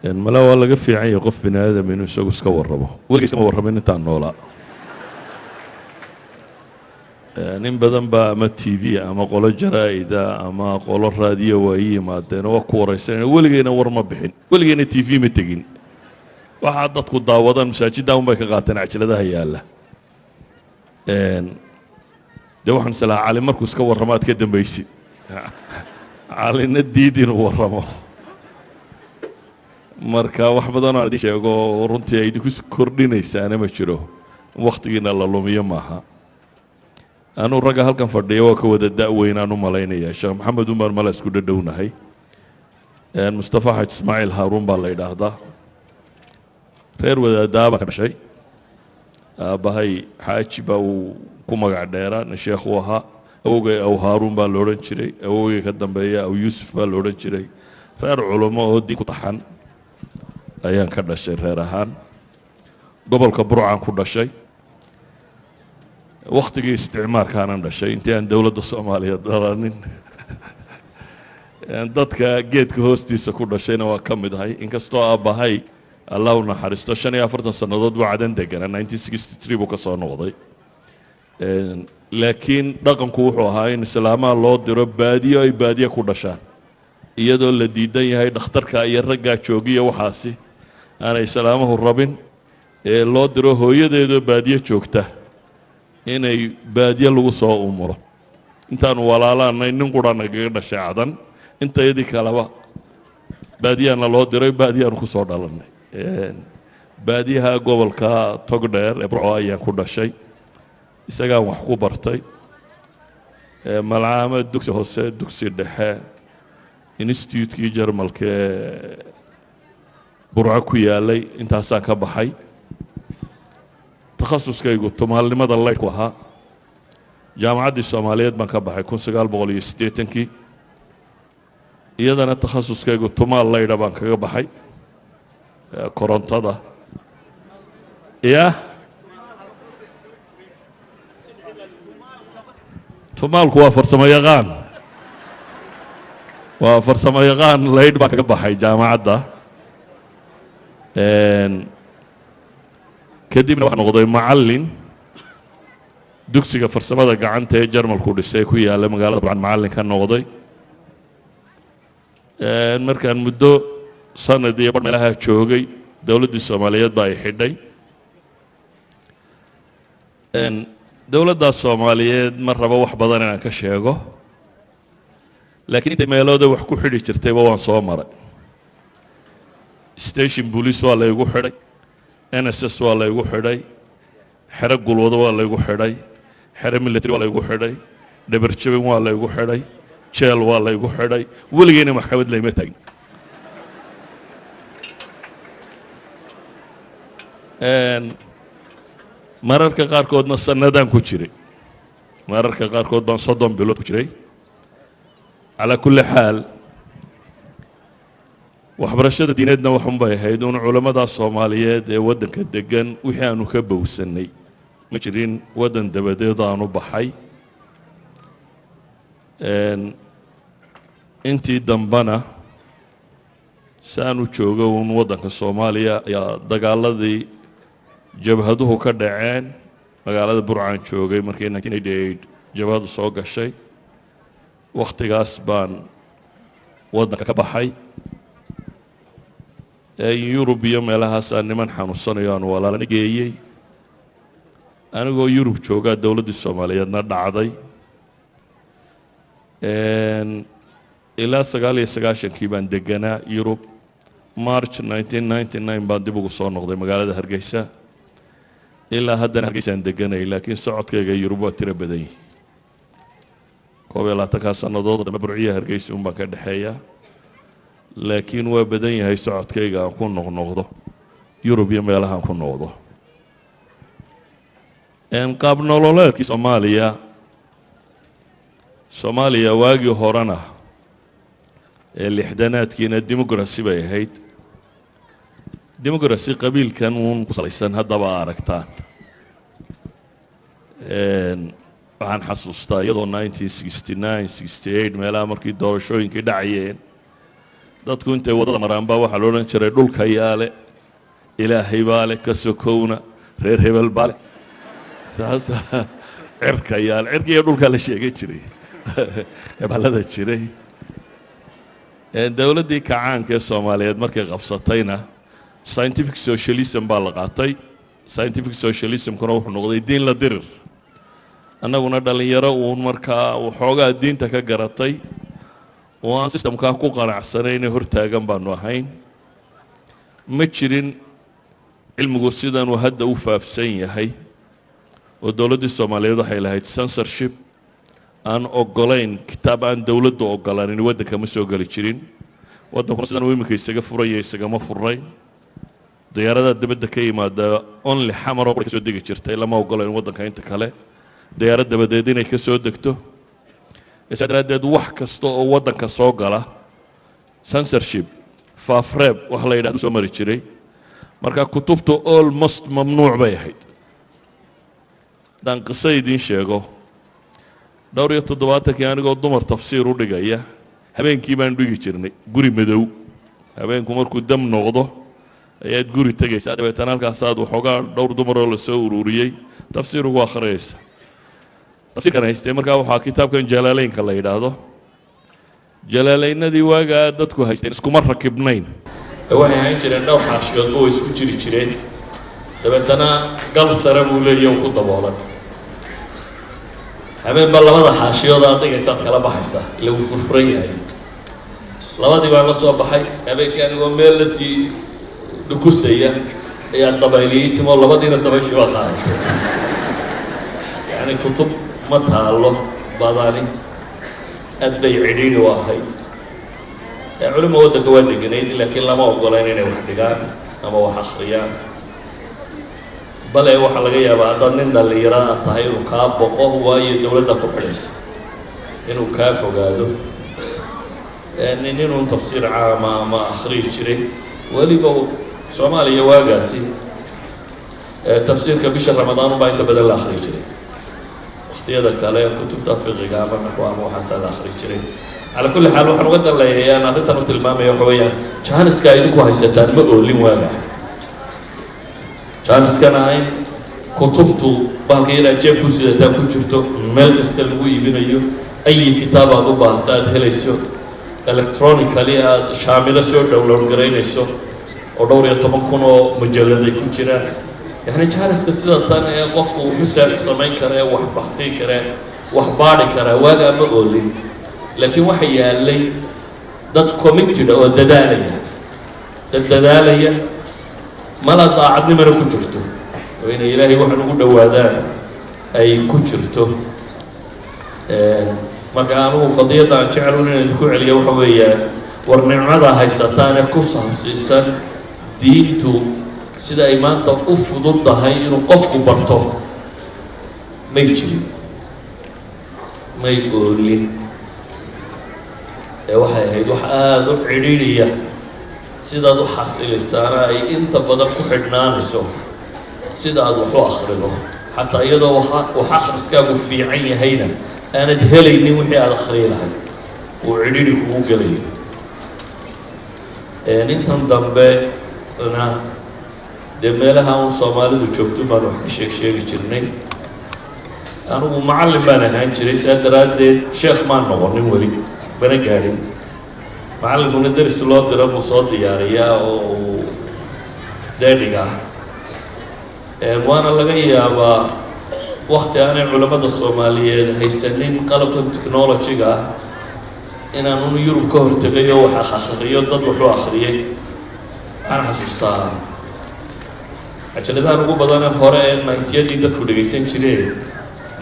mala waa laga fiican yahay qof bini aadam inuu isagu iska warramo weligiis kama warramin intaan noolaa nin badan baa ama TV ama qolo jaraa'ida ama qolo raadiyo waa ii yimaadeen oo ku waraysanayna weligeyna war ma bixin weligeyna TV ma tegin waxaa dadku daawadaan masaajidda un bay ka qaateen cajaladaha yaalla dee waxaan islahaa cali markuu iska warramo aad ka dambaysid calina diid inuu warramo marka wax badanoo aan idin sheego runtii ay idinku kordhinaysaana ma jiro wakhtigiina la lumiyo maaha anuu ragga halkan fadhiya waa ka wada da'weynaan u malaynayaa sheekh maxamed umar mala isku dhadhownahay mustafa xaj ismaaciil haaruun baa la yidhaahdaa reer wadaadaa baan ka dhashay aabbahay xaaji baa uu ku magac dheeraa nin sheekh uu ahaa awogay aw haaruun baa la odhan jiray awogay ka dambeeya aw yuusuf baa la odhan jiray reer culummo oo diin ku taxan ayaan ka dhashay reer ahaan gobolka burcaan ku dhashay wakhtigii isticmaarkaanan dhashay intii aan dowladda soomaaliya dalanin dadka geedka hoostiisa ku dhashayna waa ka mid ahay inkastoo aabbahay allah u naxariisto 45 sannadood buu cadan deganaa 1963 buu ka soo noqday laakiin dhaqanku wuxuu ahaa in islaamaha loo diro baadiyo ay baadiyo ku dhashaan iyadoo la diidan yahay dhakhtarka iyo raggaa joogiya waxaasi aanay islaamuhu rabin ee loo diro hooyadeedoo baadiyo joogta inay baadiyo lagu soo umuro intaanu walaalaanay nin qura nagaga dhashay cadan intayadii kaleba baadiyaana loo diray baadiyaanu ku soo dhalannay baadiyaha gobolka togdheer ee burco ayaan ku dhashay isagaan wax ku bartay malcaamad dugsi hoose dugsi dhexe institutekii jarmalka ee burco ku yaalay intaasaan ka baxay takhasuskaygu tumaalnimada laydhku ahaa jaamacaddii soomaaliyeed baan ka baxay 1980kii iyadana takhasuskaygu tumaal laydha baan kaga baxay korontada ya tumaalku waa farsamo yaqaan laydh baan kaga baxay jaamacadda kadibna waxaan noqday macallin dugsiga farsamada gacanta ee jarmalku dhisay ku yaalla magaalada burcan macallin ka noqday markaan muddo sanad iyo bar meelaha joogay dowladdii soomaaliyeed baa ay xidhay dowladdaas soomaaliyeed ma rabo wax badan inaan ka sheego laakiin intay meelooda wax ku xidhi jirtayba waan soo maray station police waa laygu xidhay NSS waa laygu xidhay xero gulwado waa laygu xidhay xero military waa laygu xidhay dhabarjabin waa laygu xidhay jeel waa laygu xidhay weligeyna maxkamad layma taagin mararka qaarkoodna sanadaan ku jiray mararka qaarkood baan 30 bilood ku jiray calaa kulli xaal waxbarashada diineedna waxun bay ahayd un culammada soomaaliyeed ee waddanka degan wixii aanu ka bowsannay ma jirin waddan dabadeed aanu baxay intii dambana si aanu joogo un waddanka soomaaliya ayaa dagaaladii jabhaduhu ka dhaceen magaalada burcaan joogay markii 1988 jabhadu soo gashay wakhtigaas baan waddanka ka baxay yurub iyo meelahaasaan niman xanuunsanayo aan walaalana geeyey anigoo yurub joogaa dowladdii soomaaliyeedna dhacday ilaa 99kii baan deganaa yurub march 1999 baan dib ugu soo noqday magaalada hargeysa ilaa haddana hargeysaan deganay laakiin socodkayga yurub waa tiro badan yihi 12 sannadood dambe burciya hargeysa un baan ka dhexeeya laakiin waa badan yahay socodkayga aan ku noqnoqdo yurub iyo meelahaan ku noqdo qaab nololeedkii soomaaliya waagii horena ee lixdanaadkiina dimuqrasi bay ahayd dimuqrasi qabiilkan uun ku salaysan haddaba aragtaan waxaan xasuustaa iyadoo 1969 68 meelaha markii doorashooyinkii dhacayeen dadku intay wadada maraan baa waxaa la odhan jiray dhulka yaale ilaahay baa leh ka sokowna reer hebel baa leh saasa cirka yaale cirka iyo dhulka la sheegay jiray hebelada jiray dowladdii kacaanka ee Soomaaliyeed markay qabsatayna scientific socialism baa la qaatay scientific socialism kuna wuxuu noqday diin la dirir annaguna dhalinyaro uun markaa waxoogaa diinta ka garatay oo aan systemkaa ku qanacsanayn hortaagan baanu ahayn ma jirin cilmigu sidan uu hadda u faafsan yahay oo dowladdii Soomaaliyeed waxay lahayd censorship aan ogolayn kitaab aan dowladdu ogolaanin waddanka ma soo gali jirin waddankuna sidan uu iminka isaga furaya isagama furayn diyaaradaha dibadda ka yimaada only xamar oo ka soo degi jirtay lama ogolayn waddanka inta kale diyaarad dabadeed inay ka soo degto isdaradeed wax kasta oo waddanka soo gala censorship faafreeb wax la yidhaahdo soo mari jiray marka kutubtu almost mamnuuc bay ahayd dan qisa idiin sheego dhowr iyo 70 anigoo dumar tafsiir u dhigaya habeenkii baan dhigi jirnay guri madow habeenku markuu dam noqdo ayaad guri tagaysaa dabeetana halkaasaad waxoogaa dhowr dumar oo la soo ururiyey tafsiir ugu akhriyaysa tafsiirkan haystay markaa waxaa kitaabkan jalaaleynka la yidhaahdo jalaaleynadii waagaa dadku haysteen iskuma rakibnayn waxay ahaan jireen dhowr xaashiyood oo isku jiri jireen dabeetana gal sare buu leeyahay ku daboolan habeenba labada xaashiyood aad dhigaysaad kala baxaysaa ila wuu furfuran yahay labadii baan la soo baxay habeenkii anigoo meel la sii dhukusaya ayaa dabayliyey timo labadiina dabayshii baa qaadatay yani kutub ma taalo badani aad bay cidhiidhi u ahayd culimo waddanka waa deganayd laakiin lama ogolayn inay wax dhigaan ama wax akhriyaan bale waxaa laga yaabaa haddaad nin dhallinyaro ah tahay inuu kaa boqo waayo dowladda ku xidhaysa inuu kaa fogaado nin inuu tafsiir caama ama akhriyi jiray weliba Soomaaliya waagaasi tafsiirka bisha Ramadaan baa inta badan la akhriyi jiray waqtiyada kale kutubta fiqiga ama naxwaha waxaa la akhriyi jiray على كل حال waxaan uga daleeyay aan arrintan u tilmaamayo waxa weeyaan jaaniska ay idinku haysataan ma oolin waaga jaaniskana ay kutubtu baalkeena jeeb ku sidataan ku jirto meel kasta lagu iibinayo ay kitaab aad u baahataan helayso electronically aad shaamilo soo download gareynayso oo dhowr iyo 10,000 oo mujalladay ku jiraan yani jaaniska sida tan ee qofku research samayn kara wax baxthi kara wax baari kara waaga ma oolin laakiin waxa yaalay dad committed oo dadaalaya mala daacadnimana ku jirto oo in Ilaahay waxa ugu dhawaadaan ay ku jirto marka anigu qadiyada aan jecel inaan ku celiyo waxa weeyaan war nicmada haysataan ku saabsiisan diintu sida ay maanta u fududahay inuu qofku barto may jirin may goolin waxay ahayd wax aad u cidhiidhiya sidaad u xasilaysaana ay inta badan ku xidhnaanayso sidaad wax u akhrido xataa iyadoo wax akhriskaagu fiican yahayna aanad helaynin wixii aad akhriyi lahayd uu cidhiidhi kugu gelayo intan dambe na dee meelaha uun Soomaalidu joogto baan wax ka sheegi jirnay anigu macallin baan ahaan jiray saa daraaddeed sheekh maan noqonin weli bana gaadhin macallinkuna daris loo diro buu soo diyaariyaa oo deedhiga waana laga yaabaa waqti aanay culamada Soomaaliyeed haysanin qalabka technology-ga inaan Yurub ka hortagay oo wax akhriyo dad wuxuu akhriyay aan xasuustaa ajaladahan ugu badan hore ee 90-yadii dadku dhageysan jireen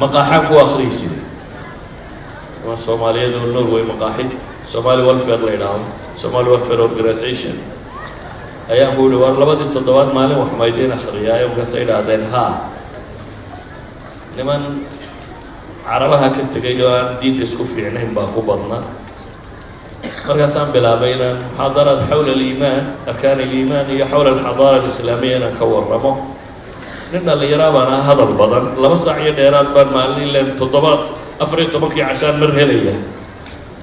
maqaaxaan ku akhriyi jiray Soomaaliyeed oo Norway maqaaxid Somali Welfare la yiraahdo Somali Welfare Organization ayaan ku dhawaar labadii toddobaad maalin wax maydeen akhriyaa ay uga saydaadeen ha niman carabaha ka tagay oo aan diinta isku fiicnayn baa ku badna markaasaan bilaabay inaan muxaadaraad xawla al-iimaan arkaan al-iimaan iyo xawla al-xadaara al-islaamiyya inaan ka warramo nin dhalinyaro baan hadal badan 2 saac iyo dheeraad baan maalin ilaa 14 cashaan mar helaya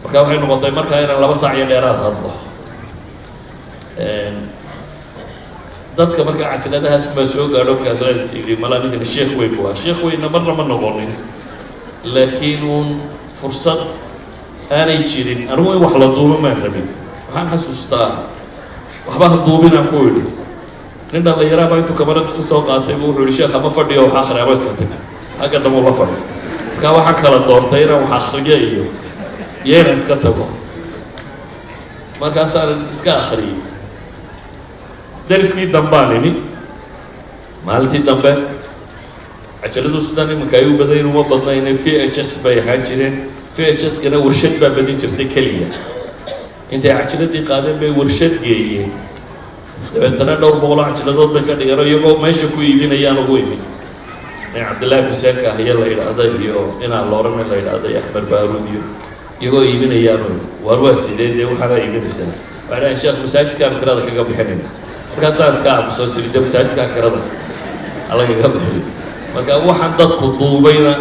marka waxay noqotay markaa inaan 2 saac iyo dheeraad hadlo dadka marka cajaladahaas ma soo gaadho markaas la siiyay mala ninka sheekh weyn waa sheekh weyn marna ma noqonin laakiin uun fursad aanay jirin anigu in wax la duubo ma rabin waxaan xasuustaa waxba ha duubinaan ku yidhi nin dhallinyara baa intuu kamarad iska soo qaatay buu wuxuu yidhi sheekha ma fadhiyo wax akhriyaaba iska tag xagga dambe la fadhiista markaa waxaa kala doortay inaan wax akhriyo iyo inaan iska tago markaasaan iska akhriyey dariskii dambaan imi maalintii dambe cajaladu sidan imanka ay u badayn uma badnaynay VHS bay ahaan jireen VHS-kana warshad baa badin jirtay keliya intay cajaladii qaadeen bay warshad geeyeen dabeetana dhowr boqoloo cajaladood bay ka dhigeen iyagoo meesha ku iibinayaan ugu imin nin cabdillaahi xuseen kaahiye la yidhaahda iyo inaan loorame la yidhaahda iyo axmed baaruud iyo iyagoo iibinayaan waar waa sidee dee waxaana iibinaysaa waxay dhahayn sheekh masaajidkaan kirada kaga bixinayna markaasaa iska aamusoo sirida masaajidkaan kirada halagaga bixiyo marka waxaan dadku duubayna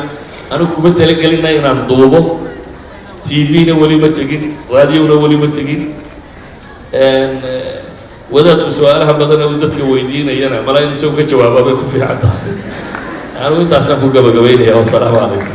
anigu kuma talagelina inaan duubo TV-na weli ma tegin raadiyona weli ma tegin wadaadku su-aalaha badan uu dadka weydiinayana mala in isagu ka jawaaba bay ku fiican tahay anigu intaasaan ku gabagabaynaya wasalaamu calaykum